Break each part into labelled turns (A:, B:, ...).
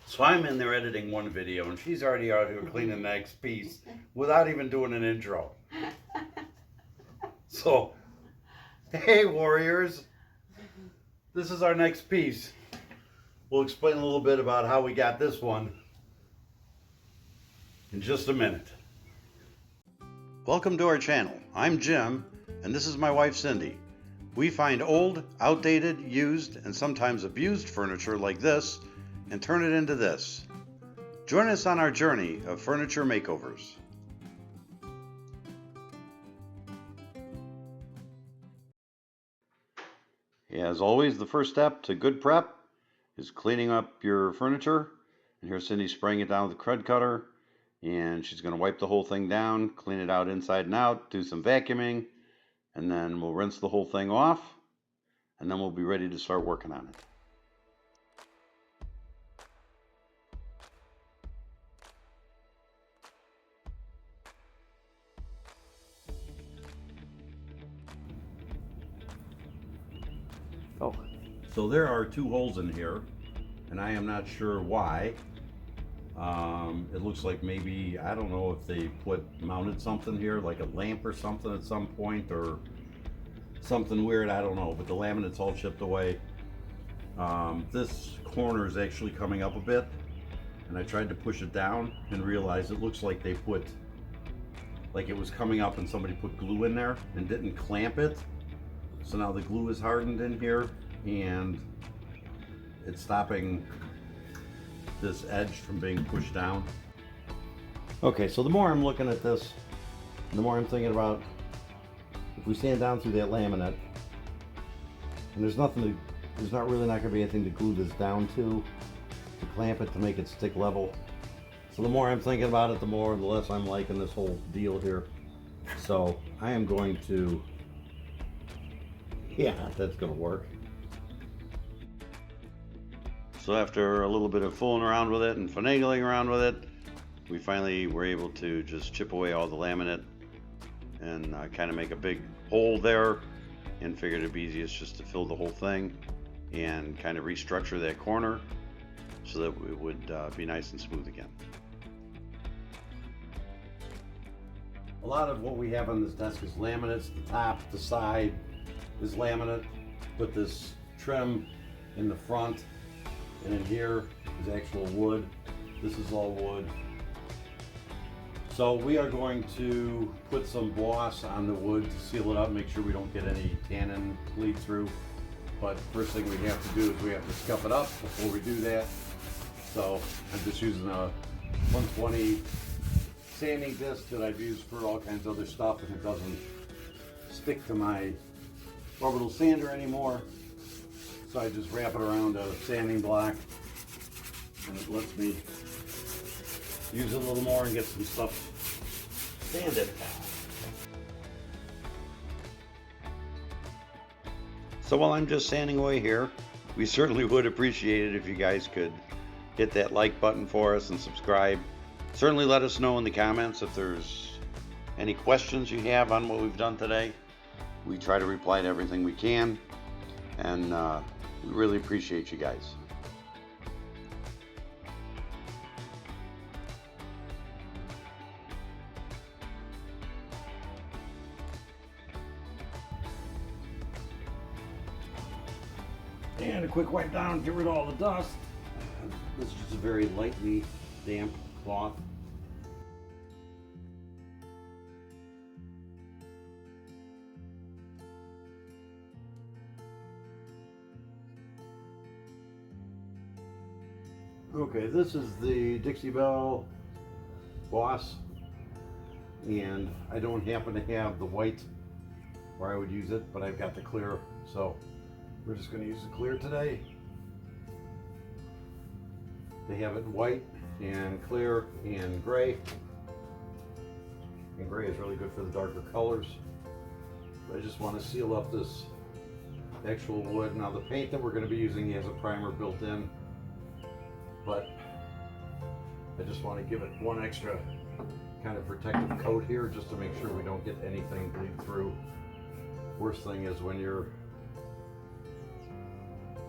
A: So I'm in there editing one video, and she's already out here cleaning the next piece without even doing an intro. So, hey warriors, this is our next piece. We'll explain a little bit about how we got this one in just a minute. Welcome to our channel. I'm Jim, and this is my wife Cindy. We find old, outdated, used, and sometimes abused furniture like this and turn it into this. Join us on our journey of furniture makeovers. As always, the first step to good prep is cleaning up your furniture. And here's Cindy spraying it down with a crud cutter, and she's going to wipe the whole thing down, clean it out inside and out, do some vacuuming, and then we'll rinse the whole thing off, and then we'll be ready to start working on it. So there are two holes in here, and I am not sure why. It looks like maybe, I don't know if they mounted something here, like a lamp or something at some point, or something weird, I don't know, but the laminate's all chipped away. This corner is actually coming up a bit, and I tried to push it down and realized it looks like they like it was coming up and somebody put glue in there and didn't clamp it. So now the glue is hardened in here, and it's stopping this edge from being pushed down. Okay, so the more I'm looking at this, the more I'm thinking about if we sand down through that laminate, and there's not really not going to be anything to glue this down to clamp it to make it stick level. So the more I'm thinking about it, the less I'm liking this whole deal here. So I am going to, yeah, that's going to work. So after a little bit of fooling around with it and finagling around with it, we finally were able to just chip away all the laminate and kind of make a big hole there, and figured it'd be easiest just to fill the whole thing and kind of restructure that corner so that it would be nice and smooth again. A lot of what we have on this desk is laminates. The top, the side is laminate, but this trim in the front and in here is actual wood. This is all wood. So we are going to put some gloss on the wood to seal it up, make sure we don't get any tannin bleed through. But first thing we have to do is we have to scuff it up before we do that. So I'm just using a 120 sanding disc that I've used for all kinds of other stuff, and it doesn't stick to my orbital sander anymore. So I just wrap it around a sanding block, and it lets me use it a little more and get some stuff sanded. So while I'm just sanding away here, we certainly would appreciate it if you guys could hit that like button for us and subscribe. Certainly let us know in the comments if there's any questions you have on what we've done today. We try to reply to everything we can, and we really appreciate you guys. And a quick wipe down, get rid of all the dust. This is just a very lightly damp cloth. Okay, this is the Dixie Belle Boss, and I don't happen to have the white where I would use it, but I've got the clear, so we're just going to use the clear today. They have it in white and clear and gray. And gray is really good for the darker colors. But I just want to seal up this actual wood. Now the paint that we're going to be using has a primer built in, but I just want to give it one extra kind of protective coat here just to make sure we don't get anything bleed through. Worst thing is when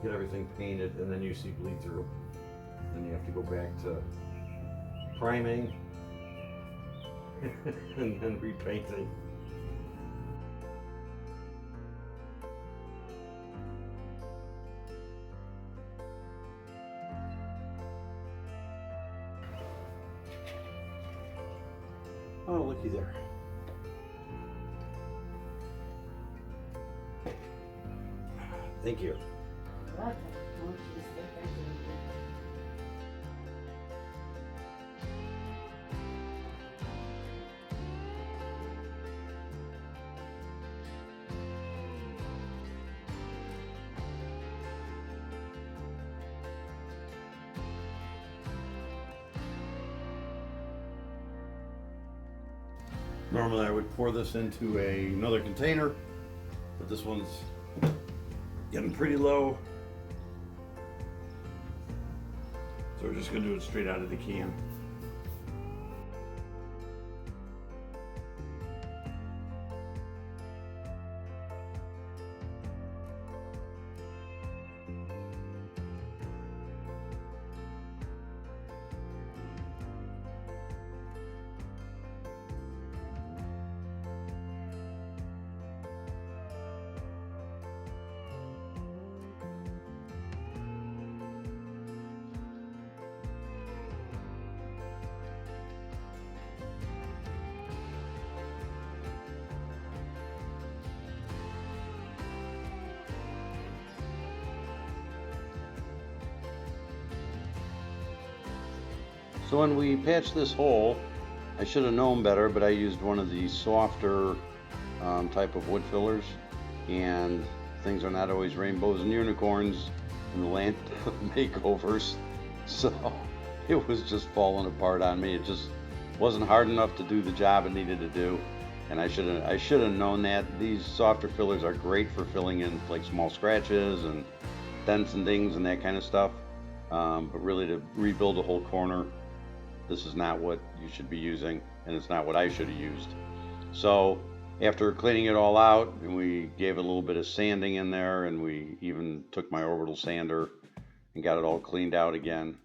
A: get everything painted and then you see bleed through. Then you have to go back to priming and then repainting. Oh, looky there. Thank you.
B: I want you to say thank you.
A: Normally I would pour this into another container, but this one's getting pretty low. So we're just gonna do it straight out of the can. So when we patched this hole, I should have known better, but I used one of these softer type of wood fillers, and things are not always rainbows and unicorns in the land of makeovers. So it was just falling apart on me. It just wasn't hard enough to do the job it needed to do, and I should have known that. These softer fillers are great for filling in like small scratches and dents and dings and that kind of stuff, but really to rebuild a whole corner, this is not what you should be using, and it's not what I should have used. So after cleaning it all out, and we gave it a little bit of sanding in there, and we even took my orbital sander and got it all cleaned out again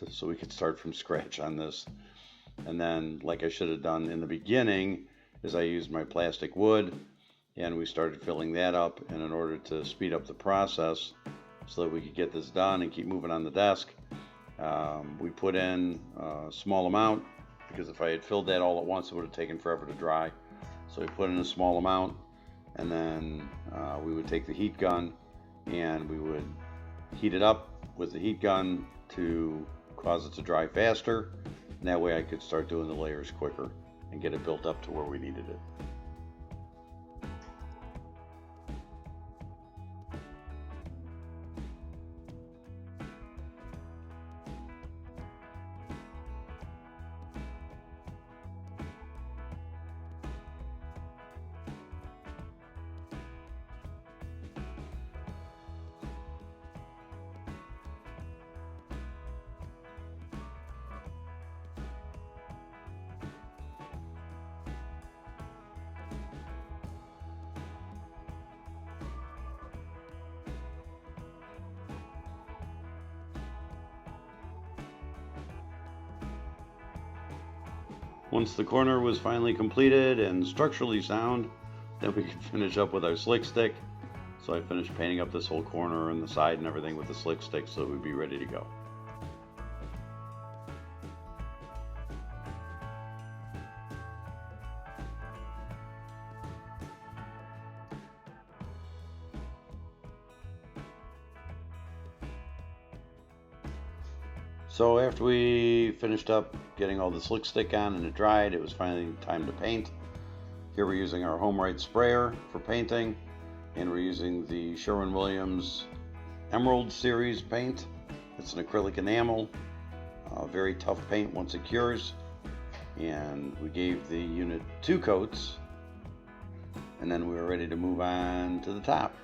A: so we could start from scratch on this. And then, like I should have done in the beginning, is I used my plastic wood and we started filling that up, and in order to speed up the process so that we could get this done and keep moving on the desk, we put in a small amount, because if I had filled that all at once it would have taken forever to dry. So we put in a small amount, and then we would take the heat gun and we would heat it up with the heat gun to cause it to dry faster, and that way I could start doing the layers quicker and get it built up to where we needed it. Once the corner was finally completed and structurally sound, then we could finish up with our slick stick. So I finished painting up this whole corner and the side and everything with the slick stick so it would be ready to go. So after we finished up getting all the slick stick on and it dried, it was finally time to paint. Here we're using our HomeRite sprayer for painting, and we're using the Sherwin Emerald series paint. It's an acrylic enamel, very tough paint once it cures. And we gave the unit 2 coats, and then we were ready to move on to the top.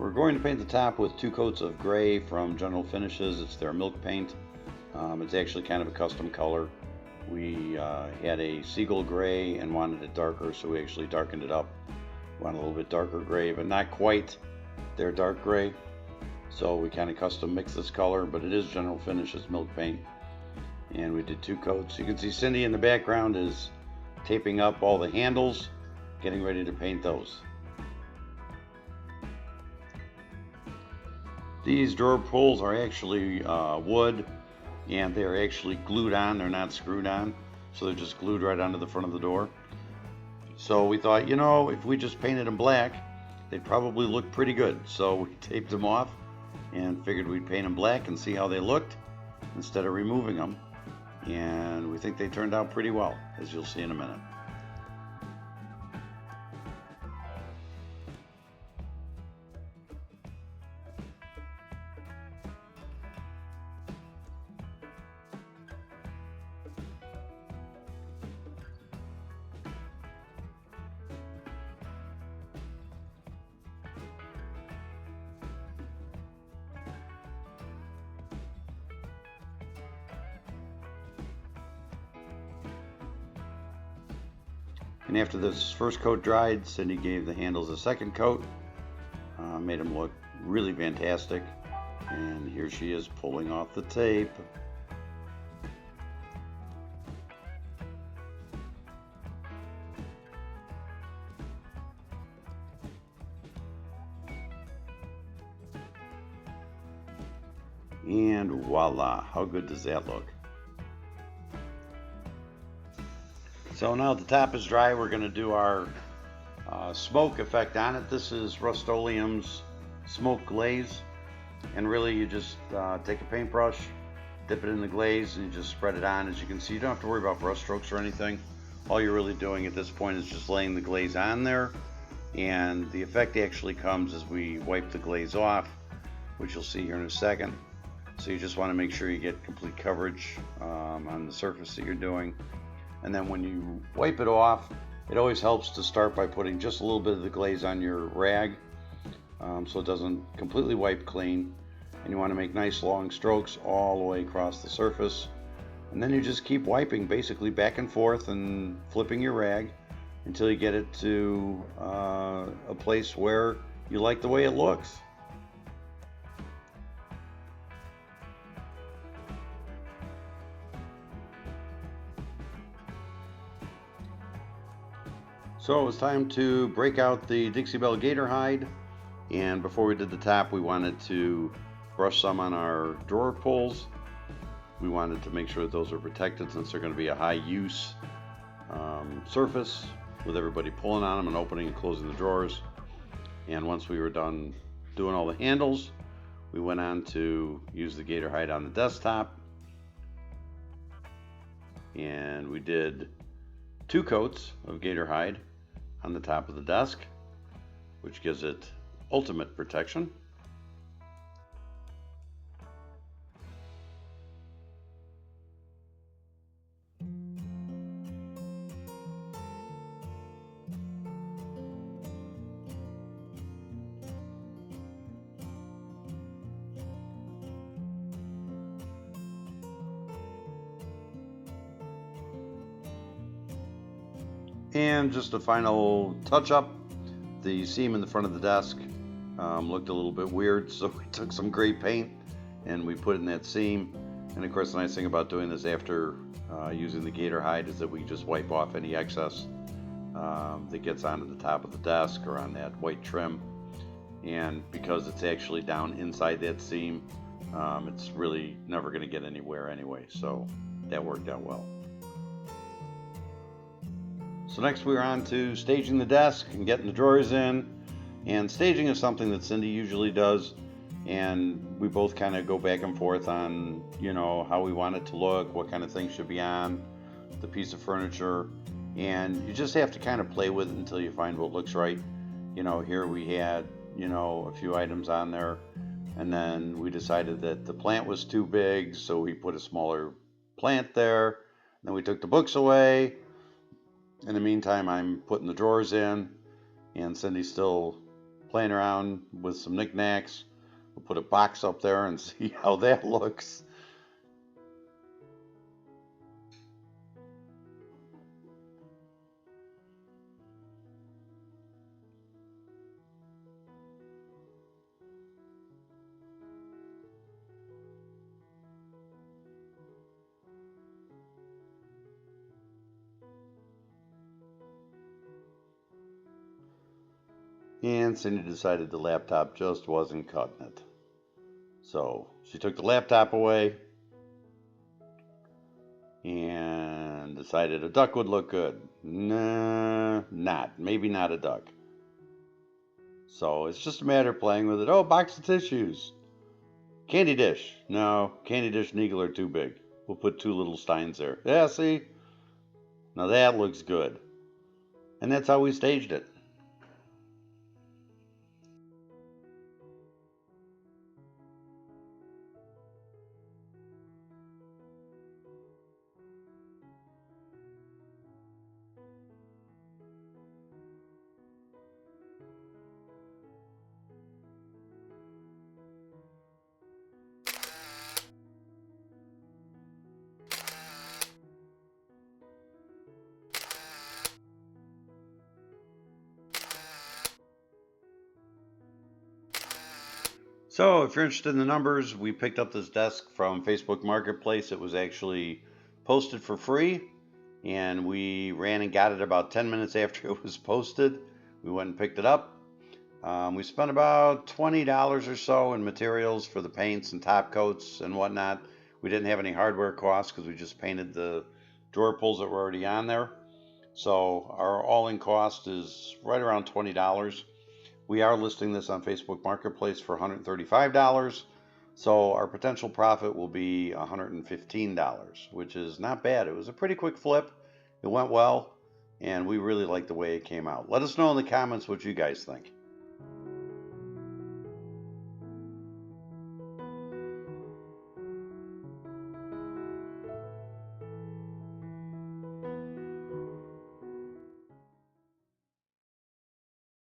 A: We're going to paint the top with 2 coats of gray from General Finishes. It's their milk paint. It's actually kind of a custom color. We had a Seagull gray and wanted it darker, so we actually darkened it up. Want a little bit darker gray, but not quite their dark gray. So we kind of custom mixed this color, but it is General Finishes milk paint. And we did 2 coats. You can see Cindy in the background is taping up all the handles, getting ready to paint those. These drawer pulls are actually wood, and they're actually glued on. They're not screwed on, so they're just glued right onto the front of the door. So we thought, you know, if we just painted them black, they'd probably look pretty good. So we taped them off and figured we'd paint them black and see how they looked instead of removing them. And we think they turned out pretty well, as you'll see in a minute. And after this first coat dried, Cindy gave the handles a second coat, made them look really fantastic. And here she is pulling off the tape. And voila, how good does that look? So now the top is dry, we're going to do our smoke effect on it. This is Rustoleum's Smoke Glaze. And really you just take a paintbrush, dip it in the glaze, and you just spread it on. As you can see, you don't have to worry about brush strokes or anything. All you're really doing at this point is just laying the glaze on there. And the effect actually comes as we wipe the glaze off, which you'll see here in a second. So you just want to make sure you get complete coverage on the surface that you're doing. And then when you wipe it off, it always helps to start by putting just a little bit of the glaze on your rag, so it doesn't completely wipe clean. And you want to make nice long strokes all the way across the surface. And then you just keep wiping basically back and forth and flipping your rag until you get it to a place where you like the way it looks. So it was time to break out the Dixie Belle gator hide, and before we did the top, we wanted to brush some on our drawer pulls. We wanted to make sure that those are protected since they're going to be a high use surface with everybody pulling on them and opening and closing the drawers. And once we were done doing all the handles, we went on to use the gator hide on the desktop, and we did 2 coats of gator hide on the top of the desk, which gives it ultimate protection. And just a final touch up, the seam in the front of the desk looked a little bit weird, so we took some gray paint and we put it in that seam. And of course the nice thing about doing this after using the gator hide is that we just wipe off any excess that gets onto the top of the desk or on that white trim. And because it's actually down inside that seam, it's really never going to get anywhere anyway, so that worked out well. So next we're on to staging the desk and getting the drawers in. And staging is something that Cindy usually does, and we both kind of go back and forth on, you know, how we want it to look, what kind of things should be on the piece of furniture, and you just have to kind of play with it until you find what looks right. You know, here we had, you know, a few items on there, and then we decided that the plant was too big, so we put a smaller plant there. Then we took the books away. In the meantime, I'm putting the drawers in, and Cindy's still playing around with some knickknacks. We'll put a box up there and see how that looks. And Cindy decided the laptop just wasn't cutting it. So she took the laptop away and decided a duck would look good. Nah, not. Maybe not a duck. So it's just a matter of playing with it. Oh, box of tissues. Candy dish. No, candy dish and eagle are too big. We'll put 2 little steins there. Yeah, see? Now that looks good. And that's how we staged it. So, if you're interested in the numbers, we picked up this desk from Facebook Marketplace. It was actually posted for free, and we ran and got it about 10 minutes after it was posted. We went and picked it up. We spent about $20 or so in materials for the paints and top coats and whatnot. We didn't have any hardware costs because we just painted the drawer pulls that were already on there. So, our all in cost is right around $20. We are listing this on Facebook Marketplace for $135. So our potential profit will be $115, which is not bad. It was a pretty quick flip. It went well, and we really like the way it came out. Let us know in the comments what you guys think.